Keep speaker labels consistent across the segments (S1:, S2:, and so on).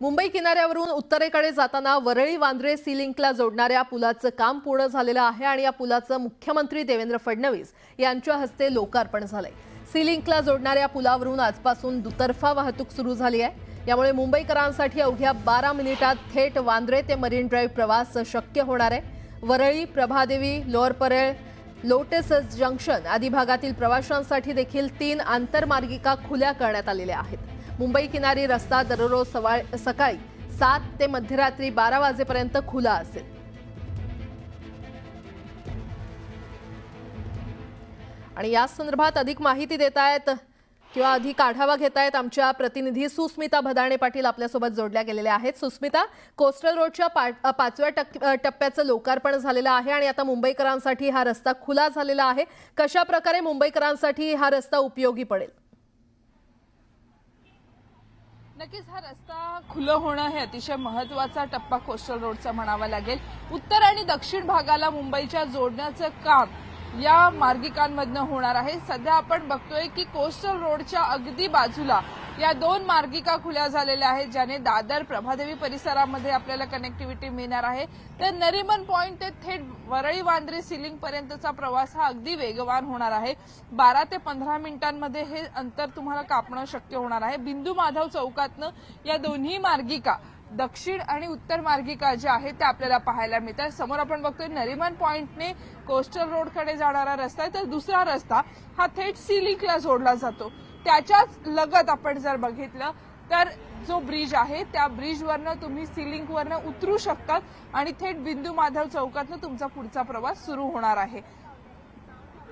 S1: मुंबई किनाऱ्यावरून उत्तरेकडे जाताना वरळी वांद्रे सी लिंकला जोडणाऱ्या पुलाचं काम पूर्ण झालेलं आहे आणि या पुलाचं मुख्यमंत्री देवेंद्र फडणवीस यांच्या हस्ते लोकार्पण झालंय। सी लिंकला जोडणाऱ्या पुलावरून आजपासून दुतर्फा वाहतूक सुरू झाली आहे। यामुळे मुंबईकरांसाठी अवघ्या 12 मिनिटात थेट वांद्रे ते मरीन ड्राईव्ह प्रवास शक्य होणार आहे। Worli, Prabhadevi, lower Parel, lotus junction आदी भागातील प्रवाशांसाठी देखील 3 आंतरमार्गिका खुल्या करण्यात आलेल्या आहेत। मुंबई किनारी रस्ता दररोज सकाळी 7 ते मध्यरात्री 12 वाजेपर्यंत खुला असेल। आणि या संदर्भात अधिक माहिती देत आहेत किंवा अधिक आढावा घेत आहेत आमच्या प्रतिनिधी सुस्मिता भदाणे पाटील आपल्यासोबत जोडल्या गेलेल्या आहेत। सुस्मिता, कोस्टल रोडच्या 5व्या टप्प्याचं लोकार्पण झालेलं आहे आणि आता मुंबईकरांसाठी हा रस्ता खुला झालेला आहे। कशा प्रकारे मुंबईकरांसाठी हा रस्ता उपयोगी पडेल?
S2: नक्कीच हा रस्ता खुलं होणं हे अतिशय महत्त्वाचा टप्पा कोस्टल रोडचा म्हणावा लागेल। उत्तर आणि दक्षिण भागाला मुंबईच्या जोडण्याचं काम या मार्गिकांमधनं होणार आहे। सध्या आपण बघतोय की कोस्टल रोडच्या अगदी बाजूला या 2 मार्गिका खुल्या झालेल्या आहेत, ज्याने दादर प्रभादेवी परिसरामध्ये आपल्याला कनेक्टिव्हिटी मिळणार आहे। तर नरिमन पॉइंट ते थेट वरळी वांद्रे सी लिंक पर्यंतचा प्रवास हा अगदी वेगवान होणार आहे। 12 ते 15 मिनिटांमध्ये हे अंतर तुम्हाला कापणं शक्य होणार आहे। बिंदू माधव चौकातनं या दोन्ही मार्गिका दक्षिण आणि उत्तर मार्गिका ज्या आहेत त्या आपल्याला पाहायला मिळतात। समोर आपण बघतोय नरिमन पॉइंटने कोस्टल रोडकडे जाणारा रस्ता आहे, तर दुसरा रस्ता हा थेट सी लिंकला जोडला जातो। त्याच्याच लगत आपण जर बघितलं तर जो ब्रिज आहे त्या ब्रिजवरनं तुम्ही सी लिंकवरनं उतरू शकतात आणि थेट बिंदू माधव चौकातनं तुमचा पुढचा प्रवास सुरू होणार आहे।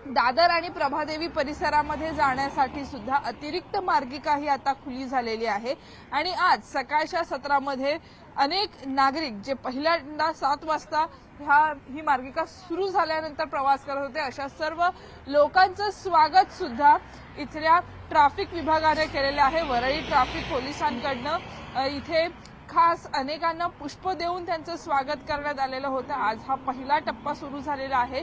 S2: दादर आणि प्रभादेवी परिसरामध्ये जाण्यासाठी सुद्धा अतिरिक्त मार्गिका ही आता खुली झालेली आहे। आणि आज सकाळच्या सत्रामध्ये अनेक नागरिक जे पहिल्यांदा 7 वाजता ही मार्गिका सुरू झाल्यानंतर प्रवास करत होते, अशा सर्व लोकांचं स्वागत सुद्धा इथल्या ट्रॅफिक विभागाने केलेले आहे। वरळी ट्रॅफिक पोलिसांकडनं इथे खास अनेकांना पुष्प देऊन त्यांचं स्वागत करण्यात आलेलं होतं। आज हा पहिला टप्पा सुरू झालेला आहे,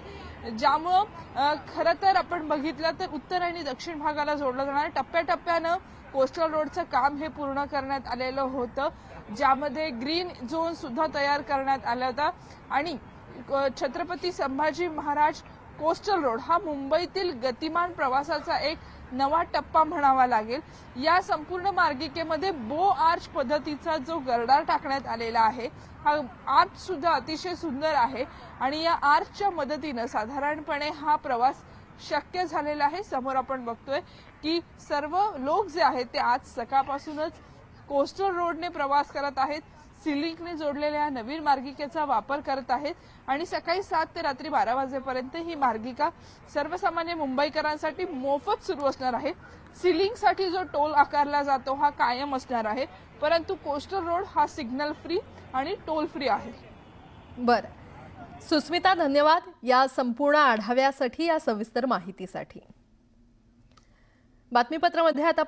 S2: ज्यामुळं खरं तर आपण बघितलं तर उत्तर आणि दक्षिण भागाला जोडलं जाणार। टप्प्याटप्प्यानं कोस्टल रोडचं काम हे पूर्ण करण्यात आलेलं होतं, ज्यामध्ये ग्रीन झोन सुद्धा तयार करण्यात आला होता। आणि छत्रपती संभाजी महाराज कोस्टल रोड हा मुंबईतील गतिमान प्रवासाचा एक नवा टप्पा म्हणावा लागेल। या संपूर्ण मार्गिकेमध्ये बो आर्च पद्धतीचा जो गर्डर टाकण्यात आलेला आहे, हा आर्च सुद्धा अतिशय सुंदर आहे आणि या आर्चच्या मदतीने साधारणपणे हा प्रवास शक्य झालेला आहे। समोर आपण बघतोय की सर्व लोक जे आहेत ते आज सकाळपासूनच कोस्टल रोडने प्रवास करत आहेत, सी लिंकने जोडलेल्या नवीन मार्गिकेचा वापर करत आहेत आणि सकाळी 7 ते रात्री 12 वाजेपर्यंत ही मार्गिका सर्वसामान्य मुंबईकरांसाठी मोफत सुरू असणार आहे। सी लिंकसाठी जो टोल आकारला जातो हा कायम असणार आहे, परंतु कोस्टल रोड हा सिग्नल फ्री आणि टोल फ्री आहे।
S1: बरं सुस्मिता, धन्यवाद या संपूर्ण आढाव्यासाठी, या सविस्तर माहितीसाठी। बातमीपत्रामध्ये आता